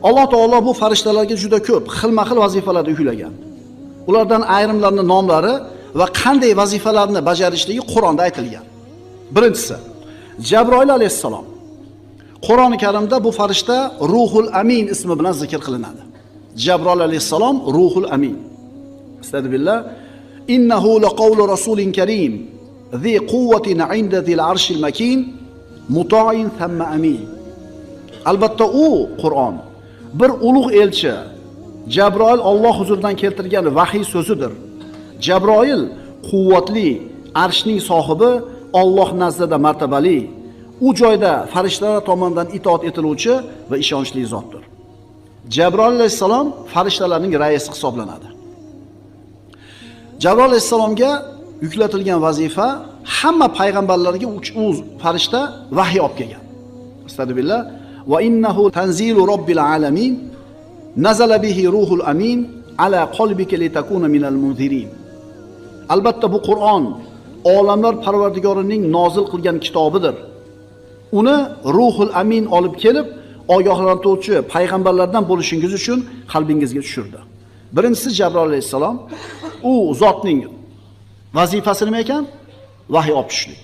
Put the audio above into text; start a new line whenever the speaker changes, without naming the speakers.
Alloh taolo bu farishtalarga juda ko'p xilma-xil vazifalarni yuklagan. Ulardan ayrimlarining nomlari va qanday vazifalarni bajarishligi Qur'onda aytilgan. Birinchisi, Jabroil alayhissalom. Qur'oni Karimda bu farishta Ruhul Amin ismi bilan zikr qilinadi. Jabroil alayhissalom Ruhul Amin. Astagfirullah. Innahu laqawlu rasulin karim, zi quwwatin 'inda zil arshil makin, muta'in thumma amin. Albatta u Qur'on bir ulug' elchi. Jabroil Alloh huzuridan keltirgan vahiy so'zidir. Jabroil quvvatli, arshning sohibi, Alloh nazdida martabali, u joyda farishtalar tomonidan itoat etiluvchi va ishonchli zotdir. Jabroil alayhissalom farishtalarning raisi hisoblanadi. Jabroil alayhissalomga yuklatilgan vazifa hamma payg'ambarlarga u farishta vahiy olib kelgan. Astagfirullah. Va innahu tanzilu robbil alamin, nazala bihi ruhul amin ala qalbika litakuna minal munzirin. Albatta bu Qur'on olamlar Parvardigorining nozil qilgan kitobidir. Uni Ruhul Amin olib kelib, ogohlantiruvchi payg'ambarlardan bo'lishingiz uchun qalbingizga tushirdi. Birinchisi Jabroil alayhissalom, u zotning vazifasi nima ekan? Vahiy olib tushishlik.